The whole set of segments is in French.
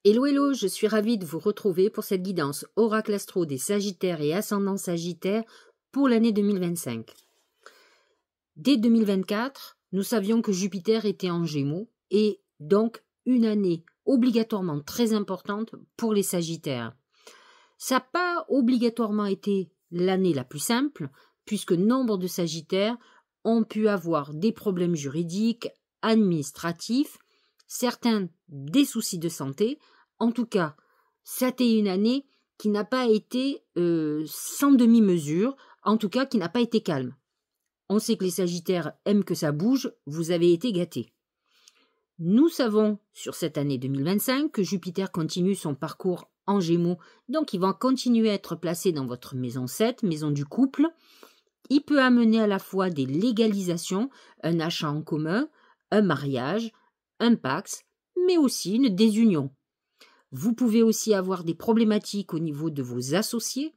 Hello hello, je suis ravie de vous retrouver pour cette guidance Oracle Astro des Sagittaires et Ascendant Sagittaire pour l'année 2025. Dès 2024, nous savions que Jupiter était en Gémeaux et donc une année obligatoirement très importante pour les Sagittaires. Ça n'a pas obligatoirement été l'année la plus simple puisque nombre de Sagittaires ont pu avoir des problèmes juridiques, administratifs, certains des soucis de santé. En tout cas, c'était une année qui n'a pas été sans demi-mesure, en tout cas qui n'a pas été calme. On sait que les Sagittaires aiment que ça bouge, vous avez été gâtés. Nous savons sur cette année 2025 que Jupiter continue son parcours en Gémeaux, donc il va continuer à être placé dans votre maison 7, maison du couple. Il peut amener à la fois des légalisations, un achat en commun, un mariage, un pax, mais aussi une désunion. Vous pouvez aussi avoir des problématiques au niveau de vos associés.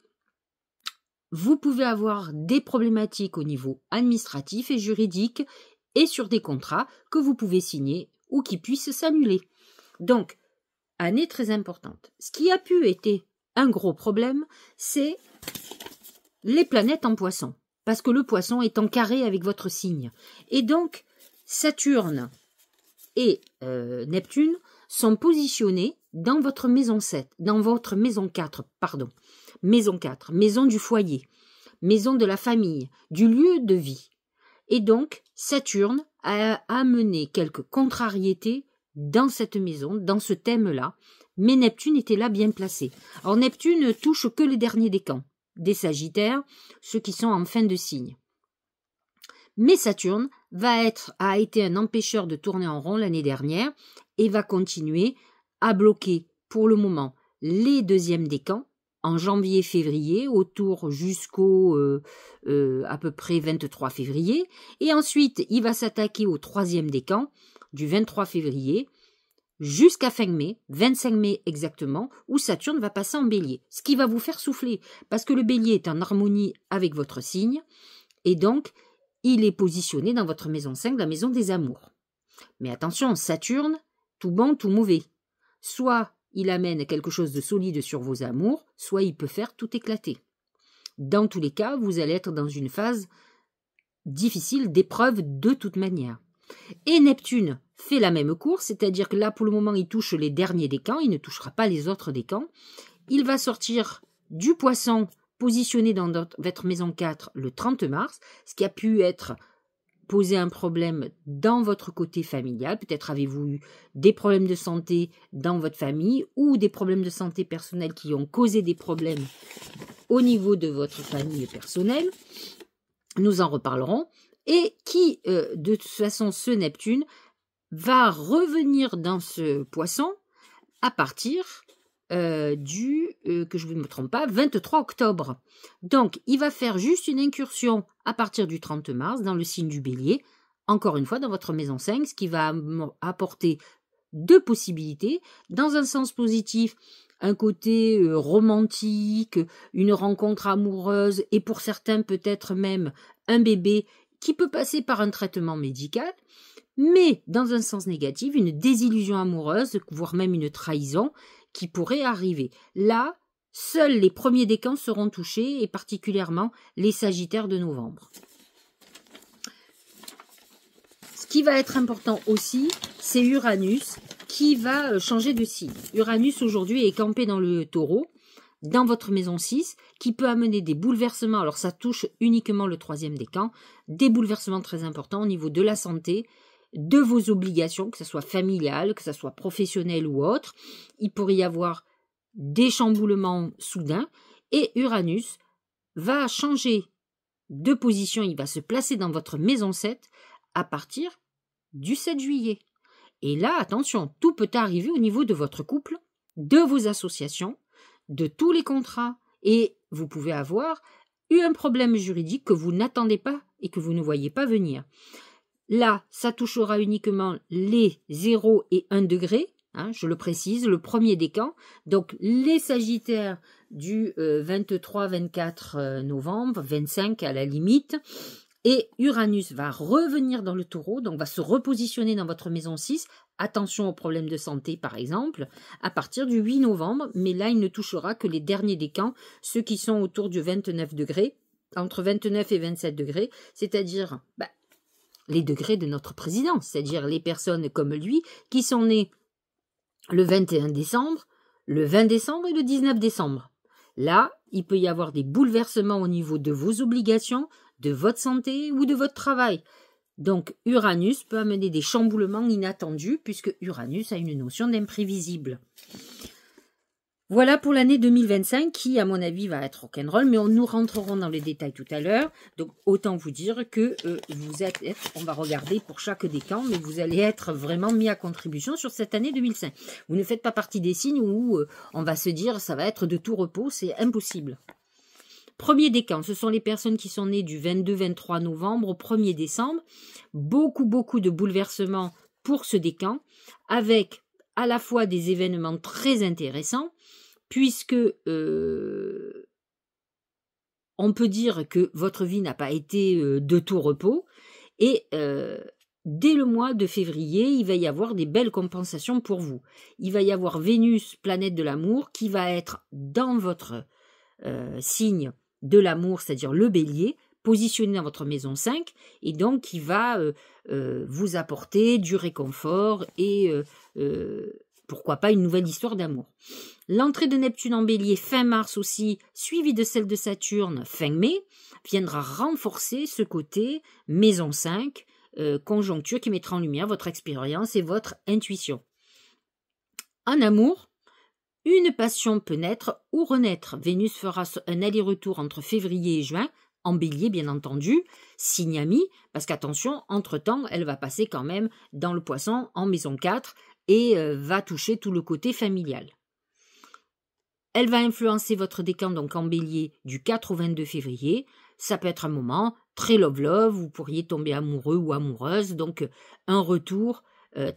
Vous pouvez avoir des problématiques au niveau administratif et juridique et sur des contrats que vous pouvez signer ou qui puissent s'annuler. Donc, année très importante. Ce qui a pu être un gros problème, c'est les planètes en poisson. Parce que le poisson est en carré avec votre signe. Et donc, Saturne et Neptune sont positionnés dans votre maison 7, dans votre maison 4, pardon. Maison 4, maison du foyer, maison de la famille, du lieu de vie. Et donc, Saturne a amené quelques contrariétés dans cette maison, dans ce thème-là, mais Neptune était là bien placé. Alors Neptune ne touche que les derniers décans, des Sagittaires, ceux qui sont en fin de signe. Mais Saturne a été un empêcheur de tourner en rond l'année dernière et va continuer à bloquer pour le moment les deuxièmes décans en janvier-février, autour jusqu'au à peu près 23 février. Et ensuite, il va s'attaquer au troisième décan du 23 février jusqu'à fin mai, 25 mai exactement, où Saturne va passer en bélier. Ce qui va vous faire souffler, parce que le bélier est en harmonie avec votre signe, et donc il est positionné dans votre maison 5, la maison des amours. Mais attention, Saturne, tout bon, tout mauvais. Soit il amène quelque chose de solide sur vos amours, soit il peut faire tout éclater. Dans tous les cas, vous allez être dans une phase difficile d'épreuve de toute manière. Et Neptune fait la même course, c'est-à-dire que là, pour le moment, il touche les derniers décans, il ne touchera pas les autres décans. Il va sortir du poisson positionné dans votre maison 4 le 30 mars, ce qui a pu être poser un problème dans votre côté familial. Peut-être avez-vous eu des problèmes de santé dans votre famille ou des problèmes de santé personnelle qui ont causé des problèmes au niveau de votre famille personnelle. Nous en reparlerons. Et qui, de toute façon, ce Neptune va revenir dans ce poisson à partir que je ne me trompe pas, 23 octobre. Donc, il va faire juste une incursion à partir du 30 mars dans le signe du bélier, encore une fois dans votre maison 5, ce qui va apporter deux possibilités. Dans un sens positif, un côté romantique, une rencontre amoureuse et pour certains peut-être même un bébé qui peut passer par un traitement médical, mais dans un sens négatif, une désillusion amoureuse, voire même une trahison, qui pourrait arriver. Là, seuls les premiers décans seront touchés, et particulièrement les Sagittaires de novembre. Ce qui va être important aussi, c'est Uranus, qui va changer de signe. Uranus, aujourd'hui, est campé dans le Taureau, dans votre maison 6, qui peut amener des bouleversements. Alors, ça touche uniquement le troisième décan, des bouleversements très importants au niveau de la santé, de vos obligations, que ce soit familiales, que ce soit professionnelles ou autres. Il pourrait y avoir des chamboulements soudains et Uranus va changer de position, il va se placer dans votre maison 7 à partir du 7 juillet. Et là, attention, tout peut arriver au niveau de votre couple, de vos associations, de tous les contrats et vous pouvez avoir eu un problème juridique que vous n'attendez pas et que vous ne voyez pas venir. Là, ça touchera uniquement les 0 et 1 degré, hein, je le précise, le premier décan. Donc, les Sagittaires du 23-24 novembre, 25 à la limite, Et Uranus va revenir dans le Taureau, donc va se repositionner dans votre maison 6. Attention aux problèmes de santé, par exemple, à partir du 8 novembre. Mais là, il ne touchera que les derniers décans, ceux qui sont autour du 29 degrés, entre 29 et 27 degrés, c'est-à-dire les degrés de notre président, c'est-à-dire les personnes comme lui qui sont nées le 21 décembre, le 20 décembre et le 19 décembre. Là, il peut y avoir des bouleversements au niveau de vos obligations, de votre santé ou de votre travail. Donc, Uranus peut amener des chamboulements inattendus puisque Uranus a une notion d'imprévisible. Voilà pour l'année 2025 qui, à mon avis, va être rock'n'roll, mais nous rentrerons dans les détails tout à l'heure. Donc, autant vous dire que vous êtes, on va regarder pour chaque décan, mais vous allez être vraiment mis à contribution sur cette année 2005. Vous ne faites pas partie des signes où on va se dire ça va être de tout repos, c'est impossible. Premier décan, ce sont les personnes qui sont nées du 22-23 novembre au 1er décembre. Beaucoup de bouleversements pour ce décan, avec à la fois des événements très intéressants, puisque on peut dire que votre vie n'a pas été de tout repos, et dès le mois de février, il va y avoir des belles compensations pour vous. Il va y avoir Vénus, planète de l'amour, qui va être dans votre signe de l'amour, c'est-à-dire le bélier, positionné dans votre maison 5, et donc qui va vous apporter du réconfort et pourquoi pas une nouvelle histoire d'amour. L'entrée de Neptune en bélier fin mars aussi, suivie de celle de Saturne fin mai, viendra renforcer ce côté maison 5, conjoncture qui mettra en lumière votre expérience et votre intuition. En amour, une passion peut naître ou renaître. Vénus fera un aller-retour entre février et juin, en bélier bien entendu, signe ami, parce qu'attention, entre-temps, elle va passer quand même dans le poisson en maison 4 et va toucher tout le côté familial. Elle va influencer votre décan donc en bélier du 4 au 22 février. Ça peut être un moment très love-love, vous pourriez tomber amoureux ou amoureuse, donc un retour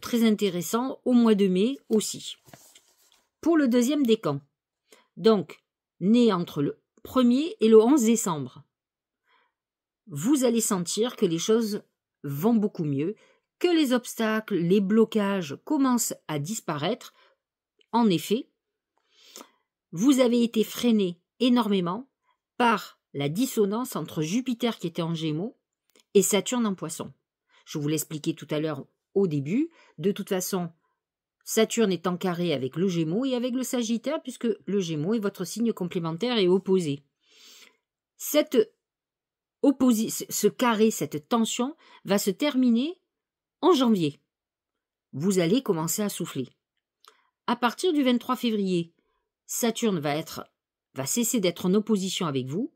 très intéressant au mois de mai aussi. Pour le deuxième décan, donc né entre le 1er et le 11 décembre, vous allez sentir que les choses vont beaucoup mieux, que les obstacles, les blocages commencent à disparaître. En effet, vous avez été freiné énormément par la dissonance entre Jupiter qui était en Gémeaux et Saturne en Poisson. Je vous l'expliquais tout à l'heure au début. De toute façon, Saturne est en carré avec le Gémeaux et avec le Sagittaire, puisque le Gémeaux est votre signe complémentaire et opposé. Ce carré, cette tension, va se terminer en janvier. Vous allez commencer à souffler. À partir du 23 février, Saturne va cesser d'être en opposition avec vous.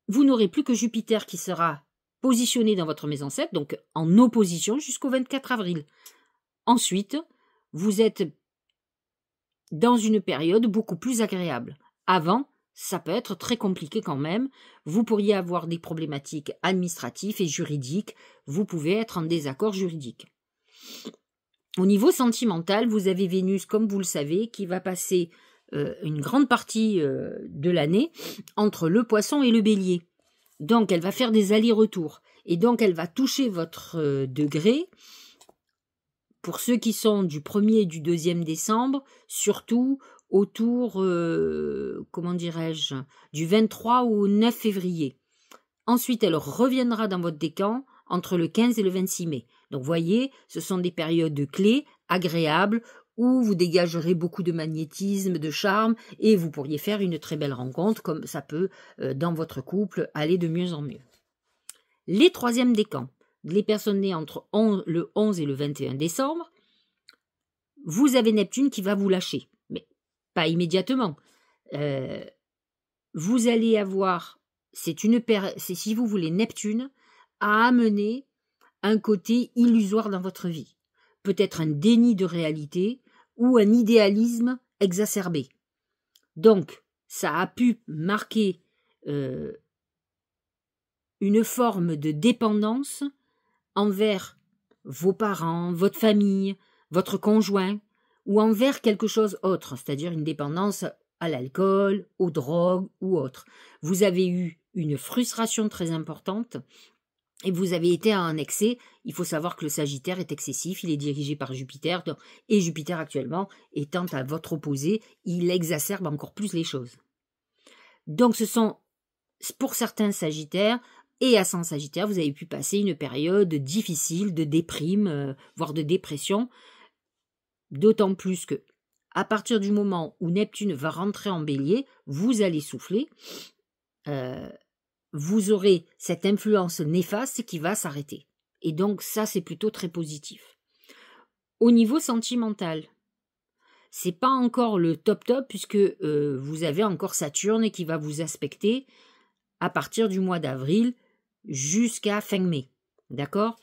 Vous n'aurez plus que Jupiter qui sera positionné dans votre maison 7, donc en opposition jusqu'au 24 avril. Ensuite, vous êtes dans une période beaucoup plus agréable. Avant, ça peut être très compliqué quand même. Vous pourriez avoir des problématiques administratives et juridiques. Vous pouvez être en désaccord juridique. Au niveau sentimental, vous avez Vénus, comme vous le savez, qui va passer une grande partie de l'année entre le Poisson et le Bélier. Donc, elle va faire des allers-retours. Et donc, elle va toucher votre degré. Pour ceux qui sont du 1er et du 2e décembre, surtout autour, du 23 au 9 février. Ensuite, elle reviendra dans votre décan entre le 15 et le 26 mai. Donc, voyez, ce sont des périodes clés, agréables, où vous dégagerez beaucoup de magnétisme, de charme, et vous pourriez faire une très belle rencontre, comme ça peut, dans votre couple, aller de mieux en mieux. Les 3e décans. Les personnes nées entre le 11 et le 21 décembre, vous avez Neptune qui va vous lâcher, mais pas immédiatement. Vous allez avoir, c'est si vous voulez, Neptune a amené un côté illusoire dans votre vie. Peut-être un déni de réalité ou un idéalisme exacerbé. Donc, ça a pu marquer une forme de dépendance envers vos parents, votre famille, votre conjoint, ou envers quelque chose autre, c'est-à-dire une dépendance à l'alcool, aux drogues ou autre. Vous avez eu une frustration très importante et vous avez été en excès. Il faut savoir que le Sagittaire est excessif, il est dirigé par Jupiter, et Jupiter actuellement étant à votre opposé, il exacerbe encore plus les choses. Donc ce sont, pour certains Sagittaires et ascendant Sagittaire, vous avez pu passer une période difficile de déprime, voire de dépression, d'autant plus que à partir du moment où Neptune va rentrer en Bélier, vous allez souffler, vous aurez cette influence néfaste qui va s'arrêter. Et donc ça, c'est plutôt très positif. Au niveau sentimental, c'est pas encore le top puisque vous avez encore Saturne qui va vous aspecter à partir du mois d'avril jusqu'à fin mai. D'accord?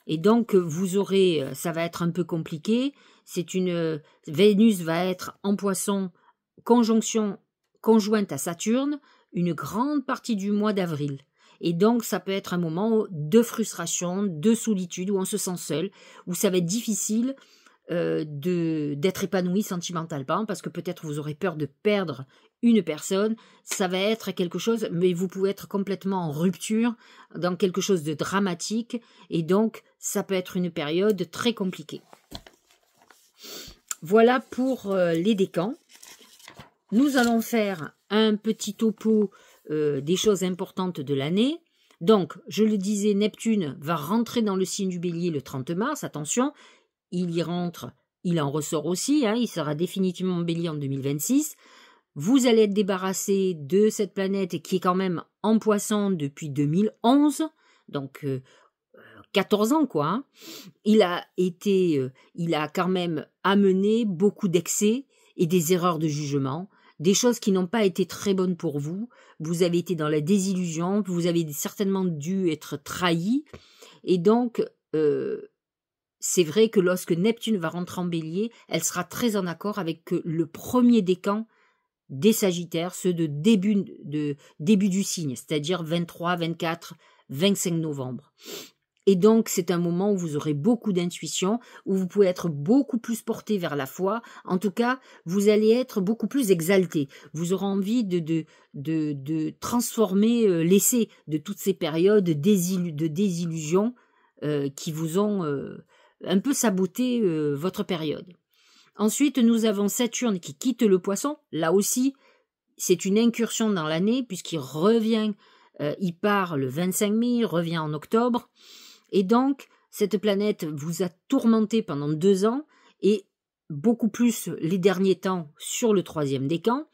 Et donc vous aurez, ça va être un peu compliqué. Vénus va être en Poisson, conjointe à Saturne, une grande partie du mois d'avril. Et donc, ça peut être un moment de frustration, de solitude, où on se sent seul, où ça va être difficile d'être épanoui sentimentalement, parce que peut-être vous aurez peur de perdre une personne. Ça va être quelque chose, mais vous pouvez être complètement en rupture, dans quelque chose de dramatique, et donc, ça peut être une période très compliquée. Voilà pour les décans. Nous allons faire un petit topo des choses importantes de l'année. Donc, je le disais, Neptune va rentrer dans le signe du Bélier le 30 mars. Attention, il y rentre, il en ressort aussi. Il sera définitivement en Bélier en 2026. Vous allez être débarrassé de cette planète qui est quand même en Poisson depuis 2011. Donc, 14 ans, quoi. Il a quand même amené beaucoup d'excès et des erreurs de jugement, des choses qui n'ont pas été très bonnes pour vous. Vous avez été dans la désillusion, vous avez certainement dû être trahi. Et donc, c'est vrai que lorsque Neptune va rentrer en Bélier, elle sera très en accord avec le premier décan des Sagittaires, ceux de début du signe, c'est-à-dire 23, 24, 25 novembre. Et donc, c'est un moment où vous aurez beaucoup d'intuition, où vous pouvez être beaucoup plus porté vers la foi. En tout cas, vous allez être beaucoup plus exalté. Vous aurez envie de transformer l'essai de toutes ces périodes de désillusion qui vous ont un peu saboté votre période. Ensuite, nous avons Saturne qui quitte le Poisson. Là aussi, c'est une incursion dans l'année puisqu'il revient, il part le 25 mai, il revient en octobre. Et donc, cette planète vous a tourmenté pendant 2 ans et beaucoup plus les derniers temps sur le 3e décan.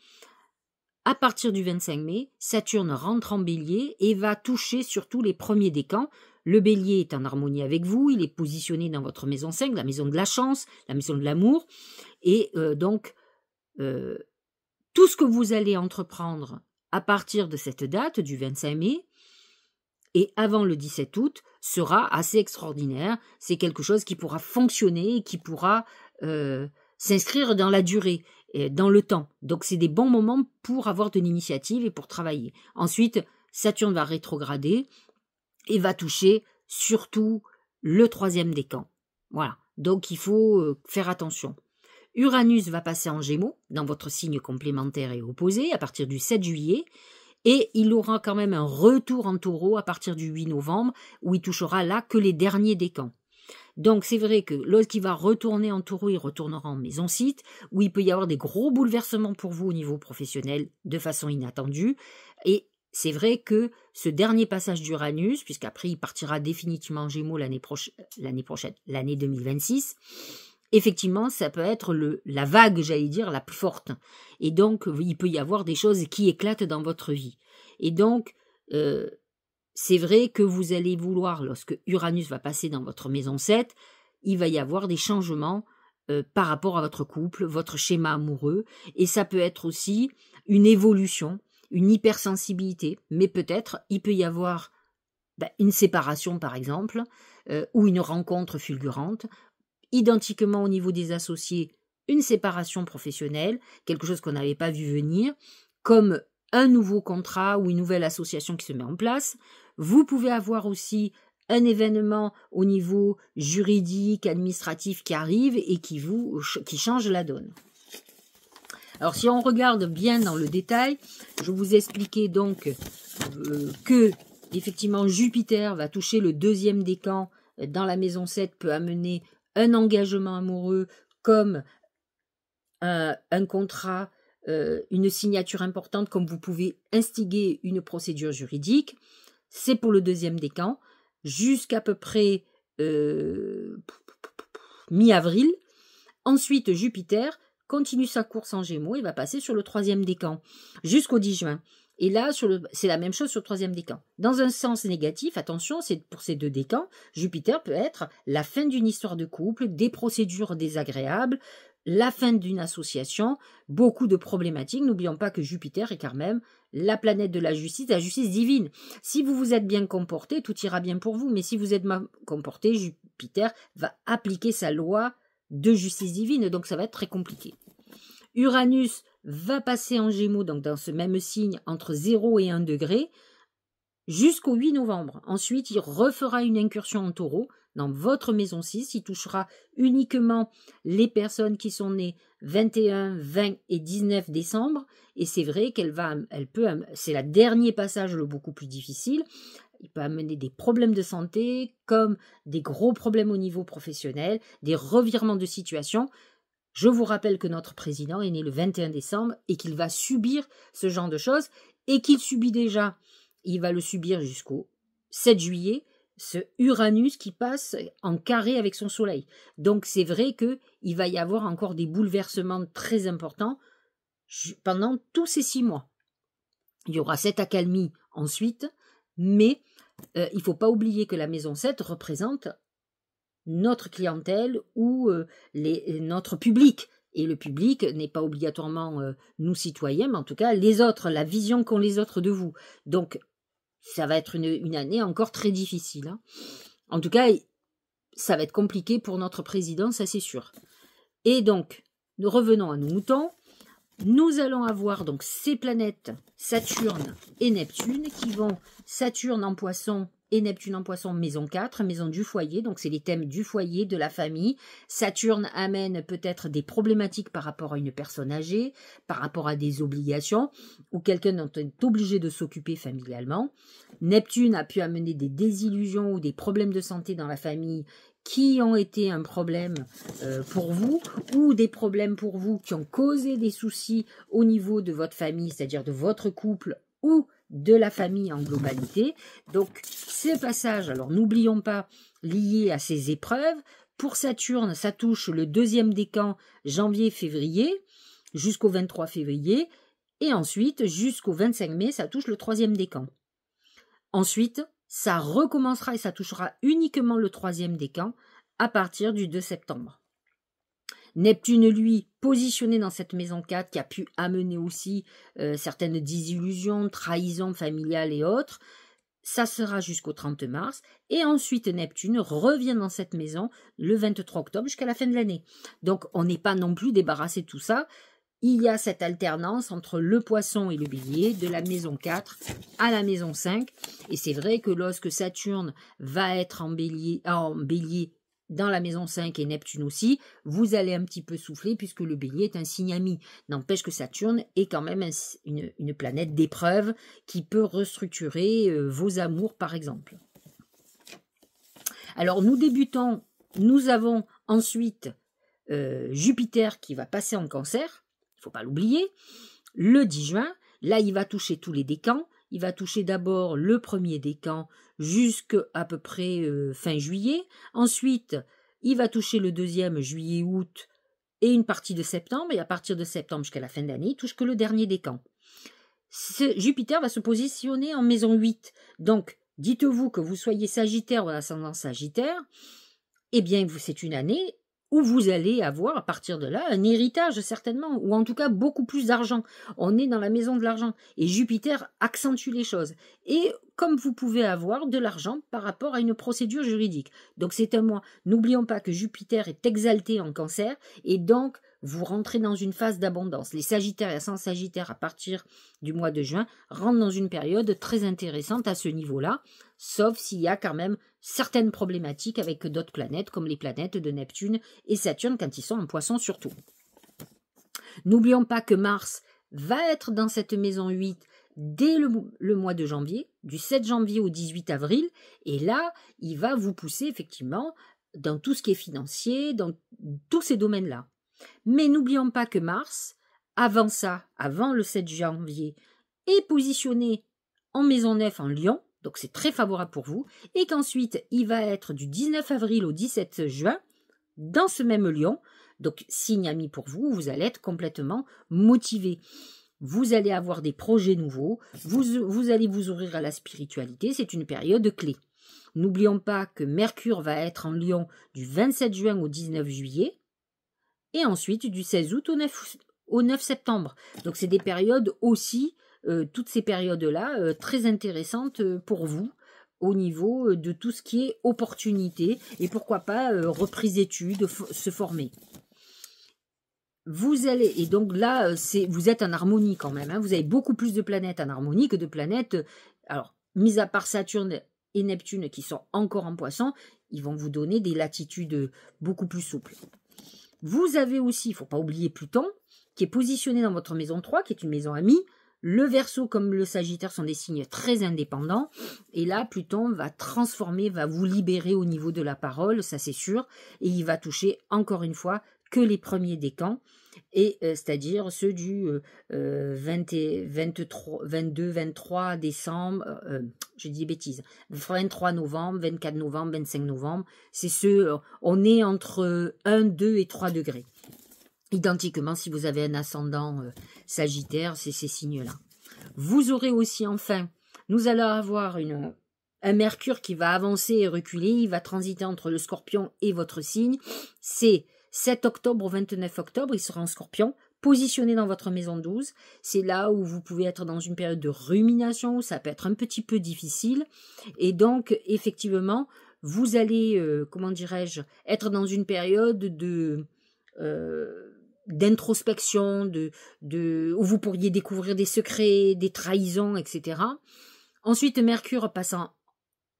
À partir du 25 mai, Saturne rentre en Bélier et va toucher surtout les premiers décans. Le Bélier est en harmonie avec vous, il est positionné dans votre maison 5, la maison de la chance, la maison de l'amour. Et donc, tout ce que vous allez entreprendre à partir de cette date, du 25 mai, et avant le 17 août, sera assez extraordinaire. C'est quelque chose qui pourra fonctionner et qui pourra s'inscrire dans la durée, dans le temps. Donc c'est des bons moments pour avoir de l'initiative et pour travailler. Ensuite, Saturne va rétrograder et va toucher surtout le 3e décan. Voilà, donc il faut faire attention. Uranus va passer en Gémeaux, dans votre signe complémentaire et opposé, à partir du 7 juillet, et il aura quand même un retour en Taureau à partir du 8 novembre, où il touchera là que les derniers décans. Donc c'est vrai que lorsqu'il va retourner en Taureau, il retournera en maison 6, où il peut y avoir des gros bouleversements pour vous au niveau professionnel de façon inattendue. Et c'est vrai que ce dernier passage d'Uranus, puisqu'après il partira définitivement en Gémeaux l'année prochaine, l'année 2026, effectivement, ça peut être la vague, j'allais dire, la plus forte. Et donc, il peut y avoir des choses qui éclatent dans votre vie. Et donc, c'est vrai que vous allez vouloir, lorsque Uranus va passer dans votre maison 7, il va y avoir des changements par rapport à votre couple, votre schéma amoureux. Et ça peut être aussi une évolution, une hypersensibilité. Mais peut-être, il peut y avoir une séparation, par exemple, ou une rencontre fulgurante. Identiquement au niveau des associés, une séparation professionnelle, quelque chose qu'on n'avait pas vu venir, comme un nouveau contrat ou une nouvelle association qui se met en place. Vous pouvez avoir aussi un événement au niveau juridique, administratif qui arrive et qui change la donne. Alors si on regarde bien dans le détail, je vous expliquais donc que effectivement, Jupiter va toucher le deuxième décan dans la maison 7, peut amener un engagement amoureux comme un contrat, une signature importante, comme vous pouvez instiguer une procédure juridique. C'est pour le deuxième décan, jusqu'à peu près mi-avril. Ensuite, Jupiter continue sa course en Gémeaux et va passer sur le troisième décan jusqu'au 10 juin. Et là, c'est la même chose sur le troisième décan. Dans un sens négatif, attention, c'est pour ces deux décans, Jupiter peut être la fin d'une histoire de couple, des procédures désagréables, la fin d'une association, beaucoup de problématiques. N'oublions pas que Jupiter est quand même la planète de la justice divine. Si vous vous êtes bien comporté, tout ira bien pour vous, mais si vous êtes mal comporté, Jupiter va appliquer sa loi de justice divine, donc ça va être très compliqué. Uranus va passer en Gémeaux, donc dans ce même signe, entre 0 et 1 degré, jusqu'au 8 novembre. Ensuite, il refera une incursion en Taureau, dans votre maison 6. Il touchera uniquement les personnes qui sont nées 21, 20 et 19 décembre. Et c'est vrai c'est le dernier passage le beaucoup plus difficile. Il peut amener des problèmes de santé, comme des gros problèmes au niveau professionnel, des revirements de situation. Je vous rappelle que notre président est né le 21 décembre et qu'il va subir ce genre de choses, et qu'il subit déjà, il va le subir jusqu'au 7 juillet, ce Uranus qui passe en carré avec son soleil. Donc c'est vrai qu'il va y avoir encore des bouleversements très importants pendant tous ces 6 mois. Il y aura cette accalmie ensuite, mais il ne faut pas oublier que la maison 7 représente notre clientèle ou notre public. Et le public n'est pas obligatoirement nous citoyens, mais en tout cas les autres, la vision qu'ont les autres de vous. Donc ça va être une année encore très difficile. Hein. En tout cas, ça va être compliqué pour notre président, ça c'est sûr. Et donc, nous revenons à nos moutons. Nous allons avoir donc ces planètes Saturne et Neptune qui vont, Saturne en Poisson et Neptune en Poisson, maison 4, maison du foyer, donc c'est les thèmes du foyer, de la famille. Saturne amène peut-être des problématiques par rapport à une personne âgée, par rapport à des obligations, ou quelqu'un dont on est obligé de s'occuper familialement. Neptune a pu amener des désillusions ou des problèmes de santé dans la famille qui ont été un problème pour vous, ou des problèmes pour vous qui ont causé des soucis au niveau de votre famille, c'est-à-dire de votre couple ou de la famille en globalité. Donc ces passages, alors n'oublions pas, liés à ces épreuves. Pour Saturne, ça touche le deuxième décan janvier-février jusqu'au 23 février, et ensuite jusqu'au 25 mai, ça touche le troisième décan. Ensuite, ça recommencera et ça touchera uniquement le troisième décan à partir du 2 septembre. Neptune, lui, positionné dans cette maison 4, qui a pu amener aussi certaines désillusions, trahisons familiales et autres, ça sera jusqu'au 30 mars. Et ensuite, Neptune revient dans cette maison le 23 octobre jusqu'à la fin de l'année. Donc, on n'est pas non plus débarrassé de tout ça. Il y a cette alternance entre le Poisson et le Bélier, de la maison 4 à la maison 5. Et c'est vrai que lorsque Saturne va être en Bélier dans la maison 5 et Neptune aussi, vous allez un petit peu souffler puisque le Bélier est un signe ami. N'empêche que Saturne est quand même une planète d'épreuve qui peut restructurer vos amours par exemple. Alors nous avons ensuite Jupiter qui va passer en Cancer, il ne faut pas l'oublier, le 10 juin, là il va toucher tous les décans. Il va toucher d'abord le premier décan jusqu'à peu près fin juillet. Ensuite, il va toucher le deuxième juillet-août et une partie de septembre. Et à partir de septembre jusqu'à la fin de l'année, il touche que le dernier décan. Jupiter va se positionner en maison 8. Donc, dites-vous que vous soyez Sagittaire ou ascendant Sagittaire, eh bien, c'est une année où vous allez avoir, à partir de là, un héritage certainement, ou en tout cas beaucoup plus d'argent. On est dans la maison de l'argent, et Jupiter accentue les choses. Et comme vous pouvez avoir de l'argent par rapport à une procédure juridique. Donc c'est un mois. N'oublions pas que Jupiter est exalté en Cancer, et donc vous rentrez dans une phase d'abondance. Les Sagittaires et ascendants Sagittaires, à partir du mois de juin, rentrent dans une période très intéressante à ce niveau-là, sauf s'il y a quand même certaines problématiques avec d'autres planètes, comme les planètes de Neptune et Saturne, quand ils sont en Poisson surtout. N'oublions pas que Mars va être dans cette maison 8 dès le mois de janvier, du 7 janvier au 18 avril, et là, il va vous pousser effectivement dans tout ce qui est financier, dans tous ces domaines-là. Mais n'oublions pas que Mars, avant ça, avant le 7 janvier, est positionné en maison 9 en Lion, donc c'est très favorable pour vous, et qu'ensuite il va être du 19 avril au 17 juin dans ce même Lion, donc signe ami pour vous, vous allez être complètement motivé. Vous allez avoir des projets nouveaux, vous allez vous ouvrir à la spiritualité, c'est une période clé. N'oublions pas que Mercure va être en Lion du 27 juin au 19 juillet, et ensuite du 16 août au 9 septembre. Donc c'est des périodes aussi, toutes ces périodes-là, très intéressantes pour vous, au niveau de tout ce qui est opportunité, et pourquoi pas reprise d'études, se former. Vous allez, et donc là, vous êtes en harmonie quand même, hein, vous avez beaucoup plus de planètes en harmonie que de planètes, alors, mis à part Saturne et Neptune qui sont encore en Poisson, ils vont vous donner des latitudes beaucoup plus souples. Vous avez aussi, il ne faut pas oublier Pluton, qui est positionné dans votre maison 3, qui est une maison amie. Le Verseau comme le Sagittaire sont des signes très indépendants. Et là, Pluton va transformer, va vous libérer au niveau de la parole, ça c'est sûr. Et il va toucher, encore une fois, que les premiers décans, et c'est-à-dire ceux du 22, 23 décembre, je dis bêtises, 23 novembre, 24 novembre, 25 novembre, c'est ceux, on est entre 1, 2 et 3 degrés. Identiquement, si vous avez un ascendant Sagittaire, c'est ces signes-là. Vous aurez aussi, enfin, nous allons avoir un Mercure qui va avancer et reculer, il va transiter entre le Scorpion et votre signe, c'est 7 octobre au 29 octobre, il sera en Scorpion, positionné dans votre maison 12. C'est là où vous pouvez être dans une période de rumination, où ça peut être un petit peu difficile. Et donc, effectivement, vous allez, comment dirais-je, être dans une période d'introspection, où vous pourriez découvrir des secrets, des trahisons, etc. Ensuite, Mercure passant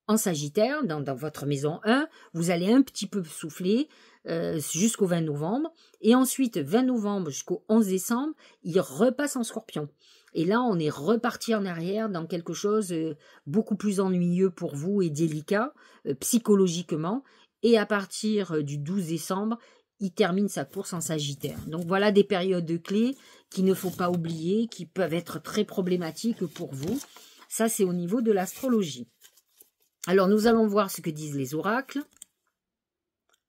en Sagittaire, dans votre maison 1, vous allez un petit peu souffler jusqu'au 20 novembre. Et ensuite, 20 novembre jusqu'au 11 décembre, il repasse en Scorpion. Et là, on est reparti en arrière dans quelque chose beaucoup plus ennuyeux pour vous et délicat, psychologiquement. Et à partir du 12 décembre, il termine sa course en Sagittaire. Donc voilà des périodes clés qu'il ne faut pas oublier, qui peuvent être très problématiques pour vous. Ça, c'est au niveau de l'astrologie. Alors, nous allons voir ce que disent les oracles.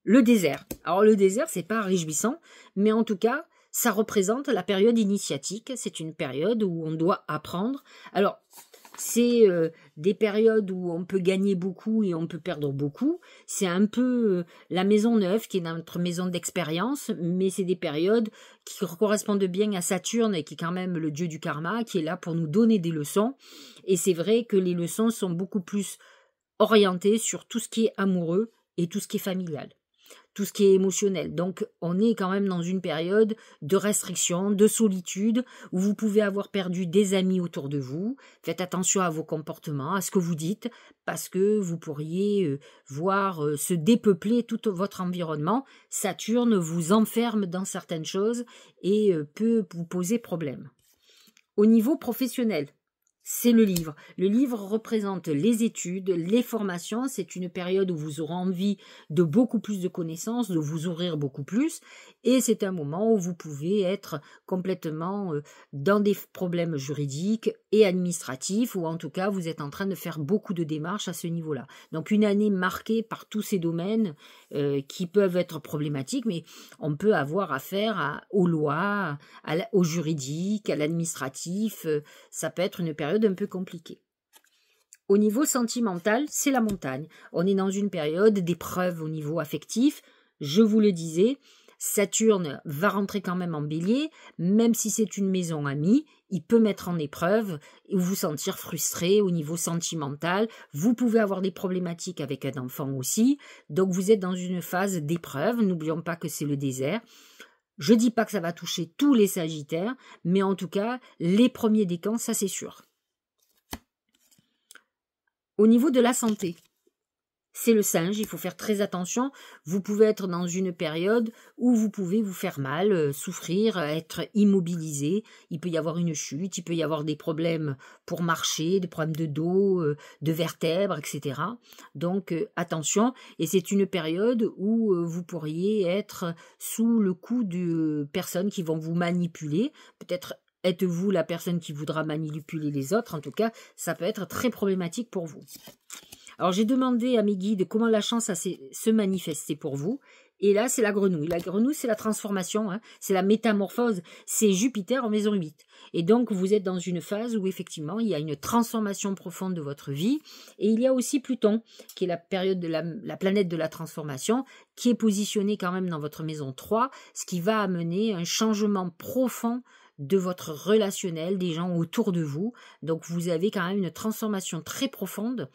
Le désert. Alors, le désert, c'est pas réjouissant, mais en tout cas, ça représente la période initiatique. C'est une période où on doit apprendre. Alors, c'est des périodes où on peut gagner beaucoup et on peut perdre beaucoup. C'est un peu la maison 9 qui est notre maison d'expérience, mais c'est des périodes qui correspondent bien à Saturne, et qui est quand même le dieu du karma, qui est là pour nous donner des leçons. Et c'est vrai que les leçons sont beaucoup plus orientées sur tout ce qui est amoureux et tout ce qui est familial, tout ce qui est émotionnel. Donc, on est quand même dans une période de restriction, de solitude, où vous pouvez avoir perdu des amis autour de vous. Faites attention à vos comportements, à ce que vous dites, parce que vous pourriez voir se dépeupler tout votre environnement. Saturne vous enferme dans certaines choses et peut vous poser problème. Au niveau professionnel, c'est le livre. Le livre représente les études, les formations. C'est une période où vous aurez envie de beaucoup plus de connaissances, de vous ouvrir beaucoup plus. Et c'est un moment où vous pouvez être complètement dans des problèmes juridiques et administratifs, ou en tout cas, vous êtes en train de faire beaucoup de démarches à ce niveau-là. Donc, une année marquée par tous ces domaines qui peuvent être problématiques, mais on peut avoir affaire aux lois, au juridique, à l'administratif. Ça peut être une période un peu compliquée. Au niveau sentimental, c'est la montagne. On est dans une période d'épreuve au niveau affectif. Je vous le disais, Saturne va rentrer quand même en Bélier, même si c'est une maison amie, il peut mettre en épreuve et vous sentir frustré au niveau sentimental. Vous pouvez avoir des problématiques avec un enfant aussi, donc vous êtes dans une phase d'épreuve. N'oublions pas que c'est le désert. Je dis pas que ça va toucher tous les Sagittaires, mais en tout cas, les premiers décans, ça c'est sûr. Au niveau de la santé, c'est le singe, il faut faire très attention. Vous pouvez être dans une période où vous pouvez vous faire mal, souffrir, être immobilisé. Il peut y avoir une chute, il peut y avoir des problèmes pour marcher, des problèmes de dos, de vertèbres, etc. Donc attention, et c'est une période où vous pourriez être sous le coup de personnes qui vont vous manipuler. Peut-être êtes-vous la personne qui voudra manipuler les autres. En tout cas, ça peut être très problématique pour vous. Alors j'ai demandé à mes guides comment la chance a se manifester pour vous. Et là, c'est la grenouille. La grenouille, c'est la transformation, hein, c'est la métamorphose. C'est Jupiter en maison 8. Et donc, vous êtes dans une phase où, effectivement, il y a une transformation profonde de votre vie. Et il y a aussi Pluton, qui est la période de la planète de la transformation, qui est positionnée quand même dans votre maison 3, ce qui va amener un changement profond de votre relationnel, des gens autour de vous. Donc, vous avez quand même une transformation très profonde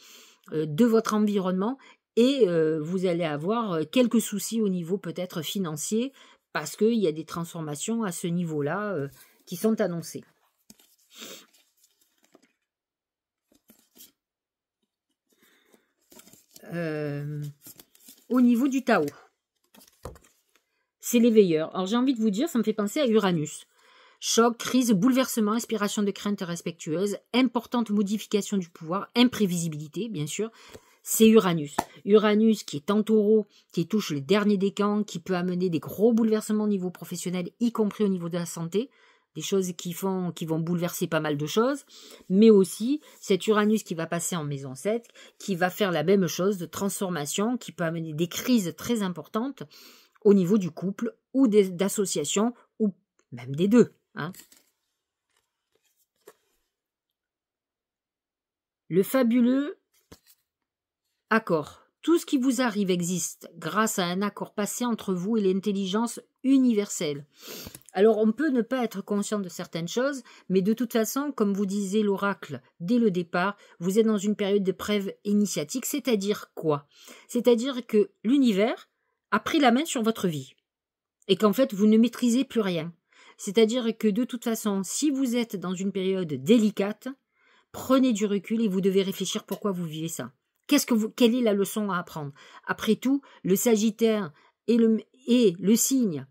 de votre environnement et vous allez avoir quelques soucis au niveau peut-être financier parce qu'il y a des transformations à ce niveau-là qui sont annoncées. Au niveau du Tao, c'est l'éveilleur. Alors j'ai envie de vous dire, ça me fait penser à Uranus. Choc, crise, bouleversement, inspiration de crainte respectueuse, importante modification du pouvoir, imprévisibilité, bien sûr. C'est Uranus. Uranus qui est en taureau, qui touche les derniers décans, qui peut amener des gros bouleversements au niveau professionnel, y compris au niveau de la santé. Des choses qui vont bouleverser pas mal de choses. Mais aussi, cet Uranus qui va passer en maison 7, qui va faire la même chose de transformation, qui peut amener des crises très importantes au niveau du couple ou d'associations, ou même des deux. Hein. Le fabuleux accord. Tout ce qui vous arrive existe grâce à un accord passé entre vous et l'intelligence universelle. Alors on peut ne pas être conscient de certaines choses, mais de toute façon, comme vous disait l'oracle dès le départ, vous êtes dans une période de preuve initiatique, c'est-à-dire quoi? C'est-à-dire que l'univers a pris la main sur votre vie et qu'en fait vous ne maîtrisez plus rien. C'est-à-dire que de toute façon, si vous êtes dans une période délicate, prenez du recul et vous devez réfléchir pourquoi vous vivez ça. Quelle est la leçon à apprendre? Après tout, le Sagittaire est le signe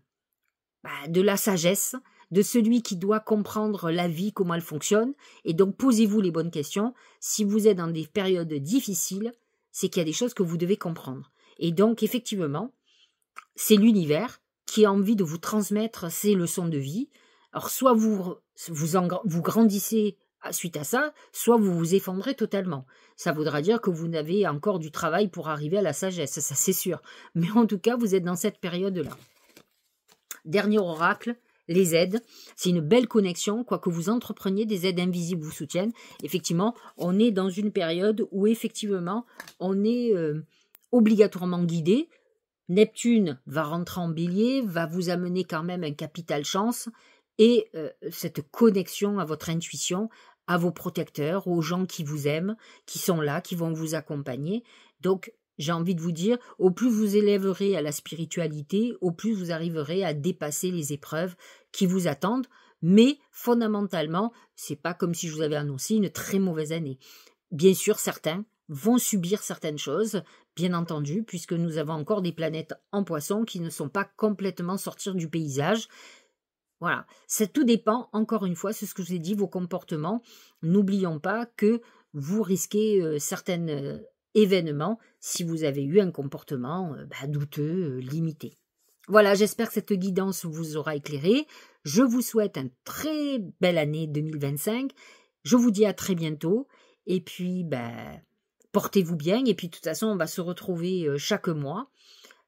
de la sagesse, de celui qui doit comprendre la vie, comment elle fonctionne. Et donc, posez-vous les bonnes questions. Si vous êtes dans des périodes difficiles, c'est qu'il y a des choses que vous devez comprendre. Et donc, effectivement, c'est l'univers qui a envie de vous transmettre ces leçons de vie. Alors, soit vous grandissez suite à ça, soit vous vous effondrez totalement. Ça voudra dire que vous n'avez encore du travail pour arriver à la sagesse, ça c'est sûr. Mais en tout cas, vous êtes dans cette période-là. Dernier oracle, les aides. C'est une belle connexion, quoi que vous entrepreniez, des aides invisibles vous soutiennent. Effectivement, on est dans une période où effectivement, on est obligatoirement guidé. Neptune va rentrer en bélier, va vous amener quand même un capital chance et cette connexion à votre intuition, à vos protecteurs, aux gens qui vous aiment, qui sont là, qui vont vous accompagner. Donc, j'ai envie de vous dire, au plus vous élèverez à la spiritualité, au plus vous arriverez à dépasser les épreuves qui vous attendent. Mais fondamentalement, c'est pas comme si je vous avais annoncé une très mauvaise année. Bien sûr, certains vont subir certaines choses, bien entendu, puisque nous avons encore des planètes en Poisson qui ne sont pas complètement sorties du paysage. Voilà, tout dépend, encore une fois, c'est ce que je vous ai dit, vos comportements. N'oublions pas que vous risquez certains événements si vous avez eu un comportement douteux, limité. Voilà, j'espère que cette guidance vous aura éclairé. Je vous souhaite une très belle année 2025. Je vous dis à très bientôt. Et puis, portez-vous bien. Et puis, de toute façon, on va se retrouver chaque mois.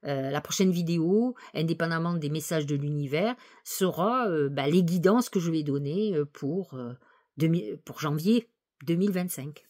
La prochaine vidéo, indépendamment des messages de l'univers, sera les guidances que je vais donner pour janvier 2025.